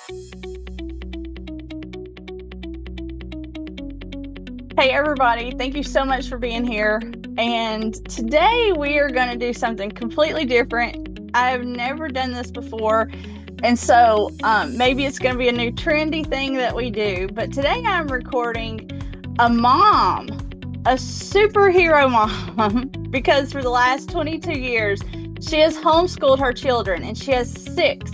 Hey everybody, thank you so much for being here. And today we are going to do something completely different. I've never done this before. And so maybe it's going to be a new trendy thing that we do. But today I'm recording a mom, a superhero mom, because for the last 22 years, she has homeschooled her children, and she has 6,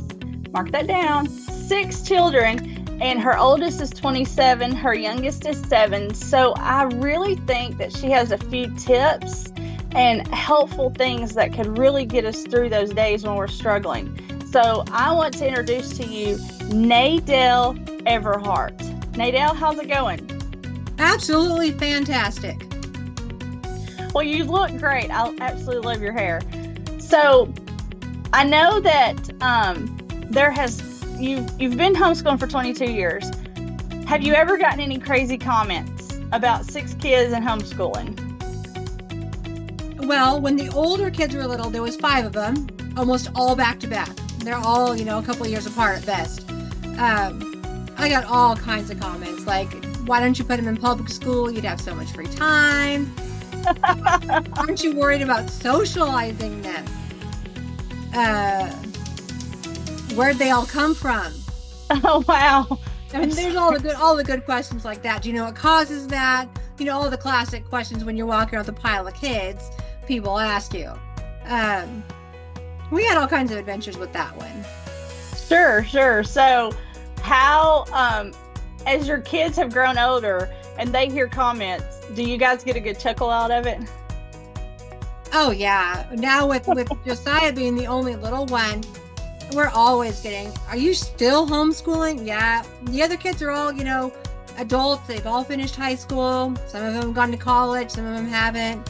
mark that down, 6 children. And her oldest is 27, her youngest is 7. So I really think that she has a few tips and helpful things that could really get us through those days when we're struggling. So I want to introduce to you Nadell Everhart. Nadell, how's it going? Absolutely fantastic. Well, you look great. I absolutely love your hair. So I know that you've been homeschooling for 22 years. Have you ever gotten any crazy comments about 6 kids and homeschooling? Well, when the older kids were little, there was 5 of them, almost all back to back. They're all, a couple of years apart at best. I got all kinds of comments like, why don't you put them in public school? You'd have so much free time. Aren't you worried about socializing them? Where'd they all come from? Oh, wow. I mean, there's all the good questions like that. Do you know what causes that? All the classic questions when you're walking around with a pile of kids, people ask you. We had all kinds of adventures with that one. Sure. So how, as your kids have grown older and they hear comments, do you guys get a good chuckle out of it? Oh, yeah. Now with Josiah being the only little one, we're always getting, are you still homeschooling? Yeah. The other kids are all, adults. They've all finished high school. Some of them have gone to college. Some of them haven't.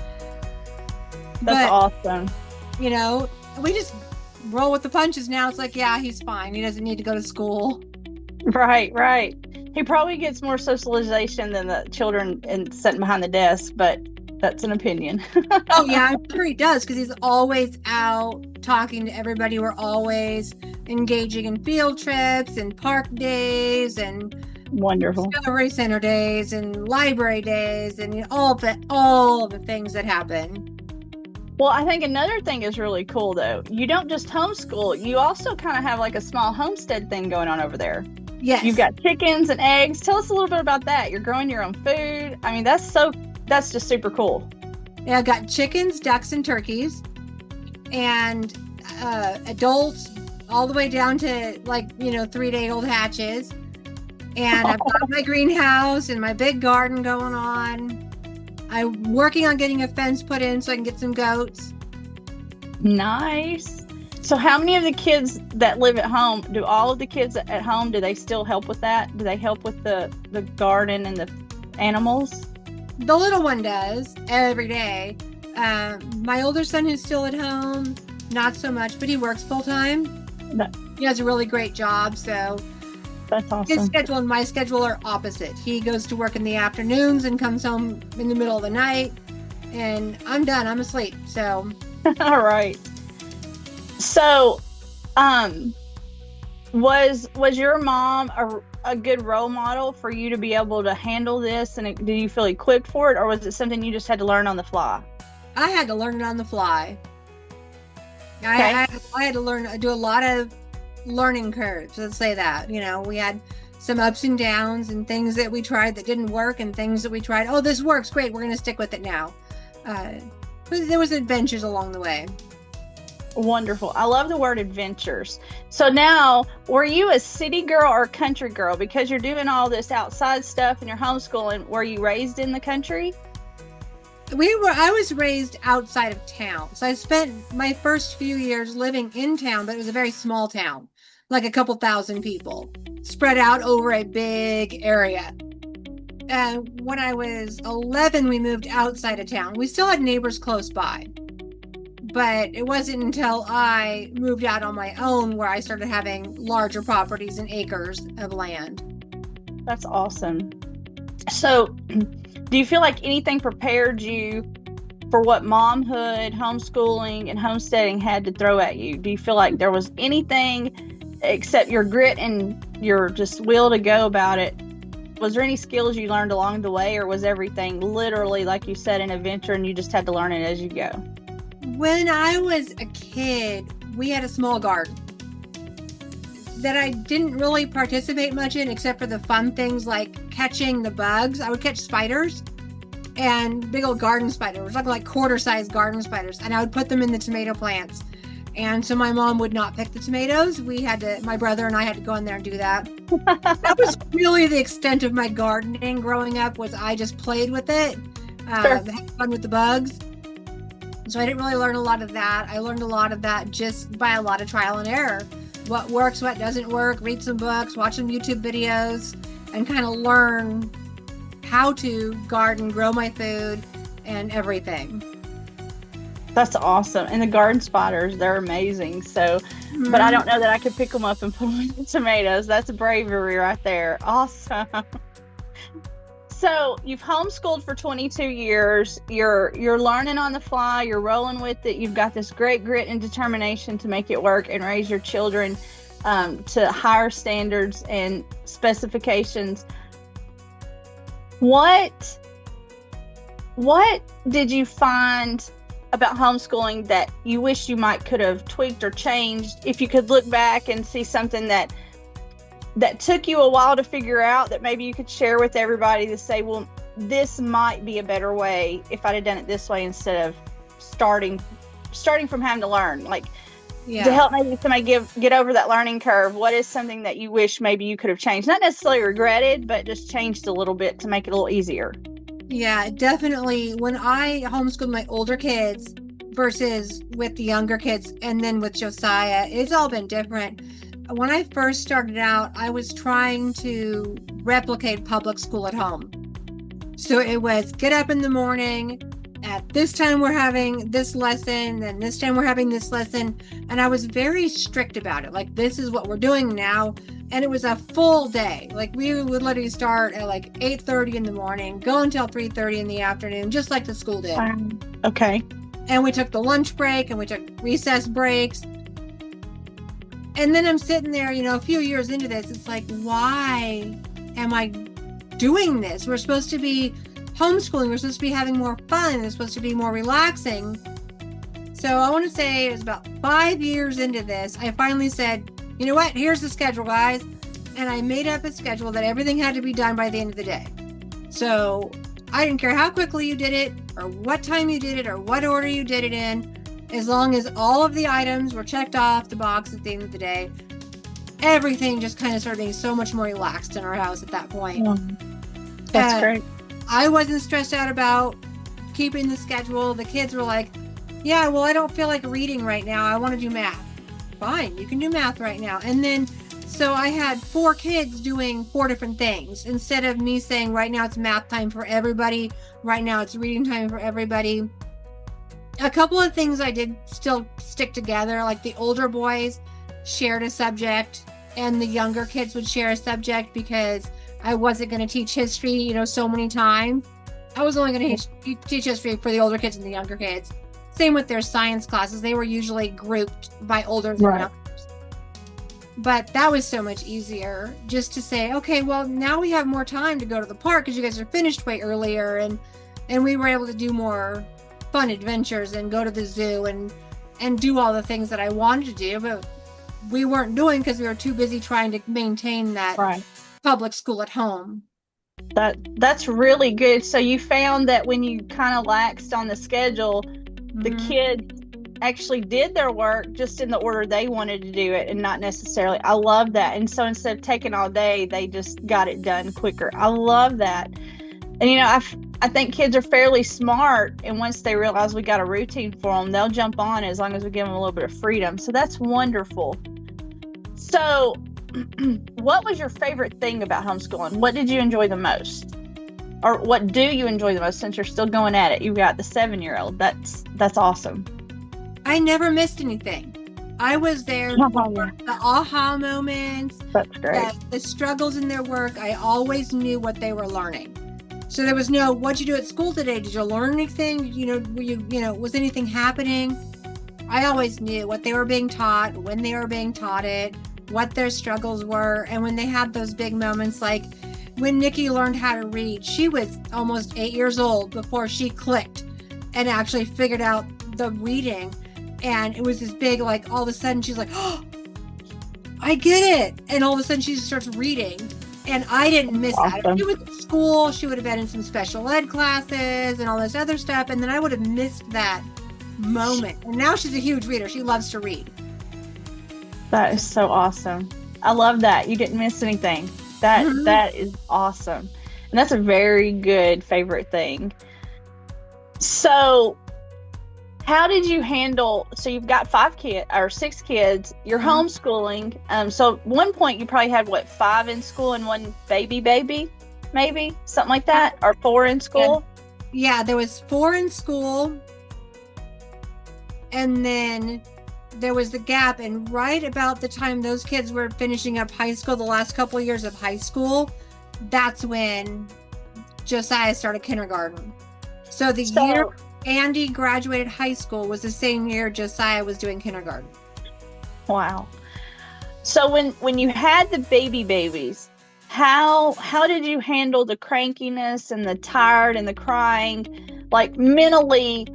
That's awesome. We just roll with the punches now. It's like, yeah, he's fine. He doesn't need to go to school. Right. He probably gets more socialization than the children and sitting behind the desk, but that's an opinion. Oh, yeah, I'm sure he does, because he's always out talking to everybody. We're always engaging in field trips and park days and wonderful Discovery Center days and library days and all the things that happen. Well, I think another thing is really cool, though. You don't just homeschool. You also kind of have like a small homestead thing going on over there. Yes. You've got chickens and eggs. Tell us a little bit about that. You're growing your own food. I mean, that's just super cool. Yeah, I've got chickens, ducks, and turkeys, and adults all the way down to 3-day-old hatches. And I've got my greenhouse and my big garden going on. I'm working on getting a fence put in so I can get some goats. Nice. So how many of the kids that live at home, do all of the kids at home, do they still help with that? Do they help with the garden and the animals? The little one does every day. My older son, who's still at home, not so much, but he works full time. He has a really great job, so that's awesome. His schedule and my schedule are opposite. He goes to work in the afternoons and comes home in the middle of the night, and I'm done. I'm asleep. So, all right. So, was your mom a good role model for you to be able to handle this? And did you feel equipped for it, or was it something you just had to learn on the fly? I had to learn it on the fly. Okay. I had to do a lot of learning curves. Let's say that. We had some ups and downs and things that we tried that didn't work and things that we tried. Oh, this works great. We're going to stick with it now. There was adventures along the way. Wonderful. I love the word adventures. So now, were you a city girl or country girl? Because you're doing all this outside stuff and you're homeschooling. Were you raised in the country? I was raised outside of town. So I spent my first few years living in town, but it was a very small town, like a couple thousand people spread out over a big area. And when I was 11, we moved outside of town. We still had neighbors close by, but it wasn't until I moved out on my own where I started having larger properties and acres of land. That's awesome. So do you feel like anything prepared you for what momhood, homeschooling, and homesteading had to throw at you? Do you feel like there was anything except your grit and your just will to go about it, was there any skills you learned along the way, or was everything literally, like you said, an adventure and you just had to learn it as you go? When I was a kid, we had a small garden that I didn't really participate much in, except for the fun things like catching the bugs. I would catch spiders and big old garden spiders, like quarter-sized garden spiders, and I would put them in the tomato plants. And so my mom would not pick the tomatoes. My brother and I had to go in there and do that. That was really the extent of my gardening growing up, was I just played with it, Sure. had fun with the bugs. So I didn't really learn a lot of that. I learned a lot of that just by a lot of trial and error. What works, what doesn't work, read some books, watch some YouTube videos, and kind of learn how to garden, grow my food, and everything. That's awesome. And the garden spiders, they're amazing. So, but I don't know that I could pick them up and put them in the tomatoes. That's bravery right there. Awesome. So you've homeschooled for 22 years. You're learning on the fly. You're rolling with it. You've got this great grit and determination to make it work and raise your children to higher standards and specifications. What did you find about homeschooling that you wish you could have tweaked or changed? If you could look back and see something that took you a while to figure out, that maybe you could share with everybody to say, well, this might be a better way if I'd have done it this way, instead of starting from having to learn, to help maybe somebody get over that learning curve. What is something that you wish maybe you could have changed? Not necessarily regretted, but just changed a little bit to make it a little easier. Yeah, definitely. When I homeschooled my older kids versus with the younger kids, and then with Josiah, it's all been different. When I first started out, I was trying to replicate public school at home. So it was get up in the morning, at this time we're having this lesson, and this time we're having this lesson. And I was very strict about it. Like, this is what we're doing now. And it was a full day. Like, we would literally start at 8:30 in the morning, go until 3:30 in the afternoon, just like the school did. Okay. And we took the lunch break and we took recess breaks. And then I'm sitting there, a few years into this, it's like, why am I doing this? We're supposed to be homeschooling. We're supposed to be having more fun. It's supposed to be more relaxing. So I want to say it was about 5 years into this, I finally said, you know what? Here's the schedule, guys. And I made up a schedule that everything had to be done by the end of the day. So I didn't care how quickly you did it, or what time you did it, or what order you did it in. As long as all of the items were checked off the box at the end of the day, everything just kind of started being so much more relaxed in our house at that point. That's great. I wasn't stressed out about keeping the schedule. The kids were like, yeah, well, I don't feel like reading right now. I want to do math. Fine, you can do math right now. And then, so I had 4 kids doing 4 different things. Instead of me saying, right now it's math time for everybody, right now it's reading time for everybody. A couple of things I did still stick together, like the older boys shared a subject and the younger kids would share a subject, because I wasn't going to teach history, so many times. I was only going to teach history for the older kids and the younger kids. Same with their science classes. They were usually grouped by older and younger. But that was so much easier, just to say, okay, well, now we have more time to go to the park because you guys are finished way earlier. And we were able to do more fun adventures and go to the zoo and do all the things that I wanted to do, but we weren't doing because we were too busy trying to maintain that public school at home. That's really good. So you found that when you kind of laxed on the schedule, the kids actually did their work just in the order they wanted to do it, and not necessarily. I love that. And so instead of taking all day, they just got it done quicker. I love that. And I think kids are fairly smart, and once they realize we got a routine for them, they'll jump on it as long as we give them a little bit of freedom. So that's wonderful. So what was your favorite thing about homeschooling? What did you enjoy the most? Or what do you enjoy the most, since you're still going at it? You've got the 7-year-old. That's awesome. I never missed anything. I was there for the aha moments. That's great. The struggles in their work. I always knew what they were learning. So there was no, what'd you do at school today? Did you learn anything? Was anything happening? I always knew what they were being taught, when they were being taught it. what their struggles were. And when they had those big moments, like when Nikki learned how to read, she was almost 8 years old before she clicked and actually figured out the reading. And it was this big, like, all of a sudden she's like, oh, I get it. And all of a sudden she just starts reading. And I didn't miss that. If she was at school, she would have been in some special ed classes and all this other stuff. And then I would have missed that moment. And now she's a huge reader. She loves to read. That is so awesome. I love that. You didn't miss anything. That is awesome. And that's a very good favorite thing. So how did you handle, so you've got 6 kids, you're homeschooling. So at one point you probably had 5 in school and 1 baby, maybe something like that, or 4 in school. Yeah, there was 4 in school. And then there was the gap, and right about the time those kids were finishing up high school, the last couple of years of high school, that's when Josiah started kindergarten. So the year Andy graduated high school was the same year Josiah was doing kindergarten. Wow. So when you had the babies, how did you handle the crankiness and the tired and the crying? Like mentally,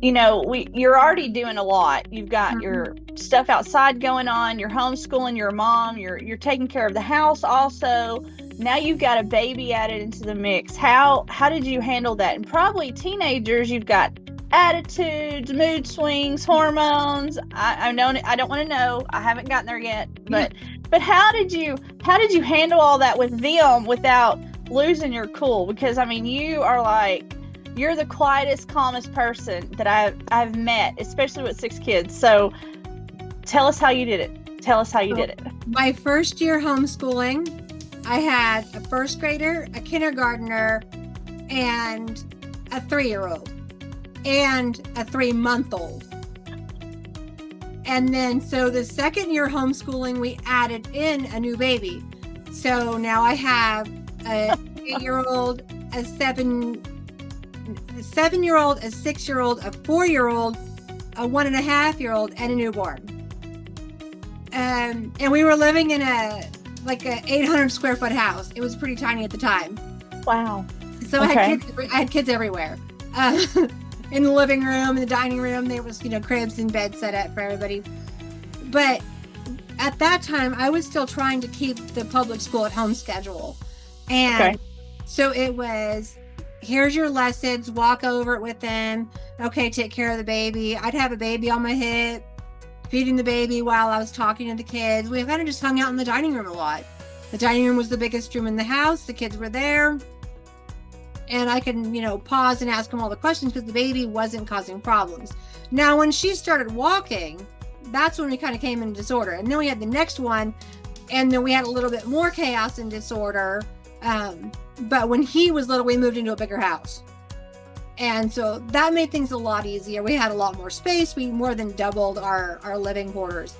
you're already doing a lot. You've got your stuff outside going on, you're homeschooling, you're a mom, you're taking care of the house also. Now you've got a baby added into the mix. How did you handle that? And probably teenagers, you've got attitudes, mood swings, hormones. I don't want to know. I haven't gotten there yet. But how did you handle all that with them without losing your cool? Because I mean, you're the quietest, calmest person that I've met, especially with 6 kids. So tell us how you did it. My first year homeschooling, I had a first grader, a kindergartner, and a 3-year-old, and a 3-month-old. And then, so the second year homeschooling, we added in a new baby. So now I have a 8-year-old, a 7-year-old, a 6-year-old, a 4-year-old, a 1.5-year-old, and a newborn. And we were living in a 800 square foot house. It was pretty tiny at the time. Wow. So okay. I had kids everywhere. In the living room, in the dining room, there was, cribs and beds set up for everybody. But at that time, I was still trying to keep the public school at home schedule. And so it was, here's your lessons, walk over it with them. Okay, take care of the baby. I'd have a baby on my hip, feeding the baby while I was talking to the kids. We kind of just hung out in the dining room a lot. The dining room was the biggest room in the house. The kids were there. And I could, pause and ask them all the questions because the baby wasn't causing problems. Now, when she started walking, that's when we kind of came into disorder. And then we had the next one, and then we had a little bit more chaos and disorder. But when he was little, we moved into a bigger house. And so that made things a lot easier. We had a lot more space. We more than doubled our living quarters.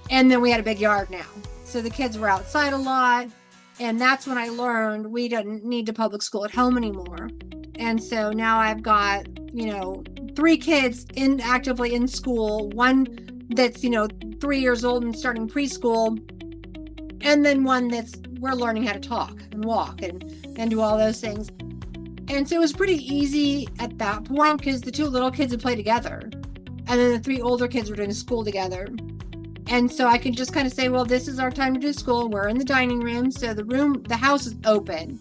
And then we had a big yard now. So the kids were outside a lot. And that's when I learned we didn't need to public school at home anymore. And so now I've got, 3 kids actively in school, 1 that's, 3 years old and starting preschool, and then 1 we're learning how to talk and walk and do all those things. And so it was pretty easy at that point because the 2 little kids would play together. And then the 3 older kids were doing school together. And so I could just kind of say, well, this is our time to do school. We're in the dining room. So the house is open,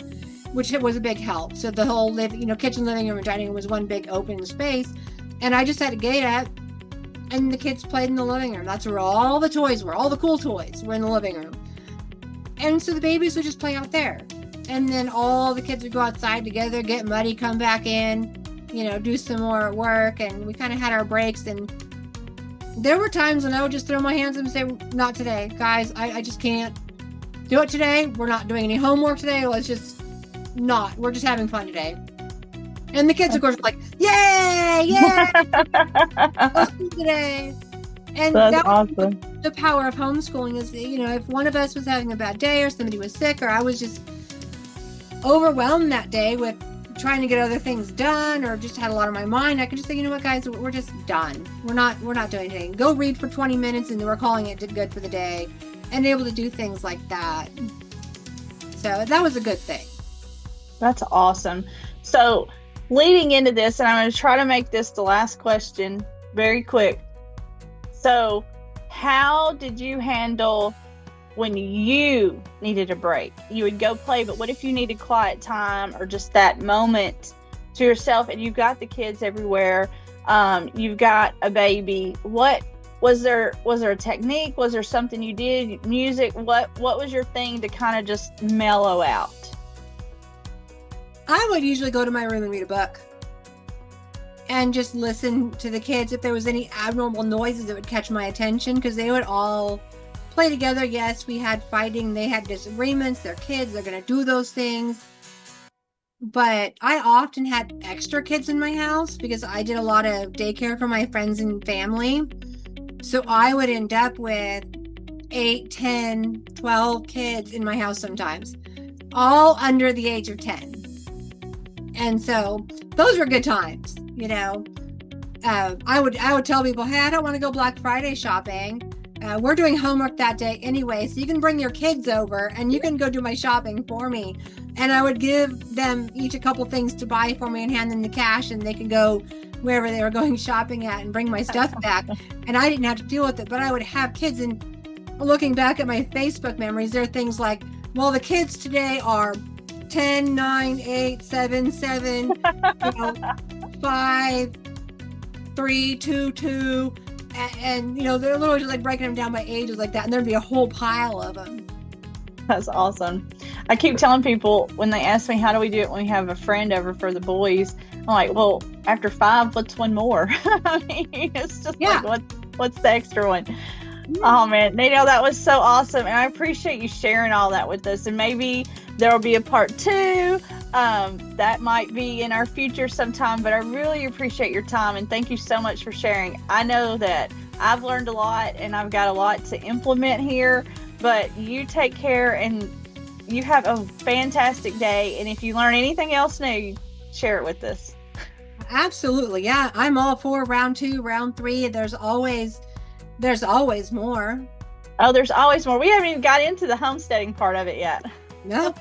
which was a big help. So the whole kitchen, living room, and dining room was one big open space. And I just had a gate up, and the kids played in the living room. That's where all the toys were. All the cool toys were in the living room. And so the babies would just play out there. And then all the kids would go outside together, get muddy, come back in, do some more work. And we kind of had our breaks. And there were times when I would just throw my hands up and say, not today, guys. I just can't do it today. We're not doing any homework today. Let's just not. We're just having fun today. And the kids, of course, were like, yay, let's do today. And that's awesome. The power of homeschooling is, if one of us was having a bad day or somebody was sick or I was just overwhelmed that day with trying to get other things done or just had a lot on my mind, I could just say, you know what, guys, we're just done. We're not doing anything. Go read for 20 minutes and then we're calling it good for the day. and able to do things like that. So that was a good thing. That's awesome. So leading into this, and I'm going to try to make this the last question very quick. So how did you handle when you needed a break? You would go play, but what if you needed quiet time or just that moment to yourself, and you've got the kids everywhere, you've got a baby? What was there a technique? Was there something you did? Music? What was your thing to kind of just mellow out? I would usually go to my room and read a book and just listen to the kids. If there was any abnormal noises that would catch my attention, because they would all play together. Yes, we had fighting, they had disagreements, they're kids, they're going to do those things. But I often had extra kids in my house because I did a lot of daycare for my friends and family. So I would end up with 8, 10, 12 kids in my house sometimes, all under the age of 10. And so those were good times, you know. I would tell people, hey, I don't want to go Black Friday shopping. We're doing homework that day anyway, so you can bring your kids over and you can go do my shopping for me. And I would give them each a couple things to buy for me and hand them the cash, and they could go wherever they were going shopping at and bring my stuff back. And I didn't have to deal with it, but I would have kids. And looking back at my Facebook memories, there are things like, well, the kids today are 10, 9, 8, 7, 7, 5, 3, 2, 2. And you know, they're literally like breaking them down by ages like that, and there'd be a whole pile of them. That's awesome. I keep telling people when they ask me how do we do it when we have a friend over for the boys, I'm like, well, after 5, what's one more? I mean, it's just like, what's the extra one? Oh man, Nadell, that was so awesome, and I appreciate you sharing all that with us. And maybe there will be a part 2 that might be in our future sometime, but I really appreciate your time, and thank you so much for sharing. I know that I've learned a lot and I've got a lot to implement here, but you take care and you have a fantastic day. And if you learn anything else new, share it with us. Absolutely. Yeah, I'm all for round 2, round 3. There's always more. Oh, there's always more. We haven't even got into the homesteading part of it yet. No.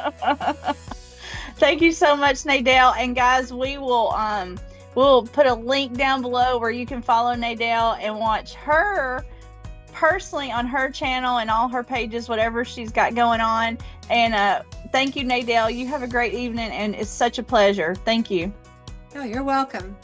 Thank you so much, Nadell. And guys, we'll put a link down below where you can follow Nadell and watch her personally on her channel and all her pages, whatever she's got going on. And thank you, Nadell. You have a great evening, and it's such a pleasure. Thank you. Oh, you're welcome.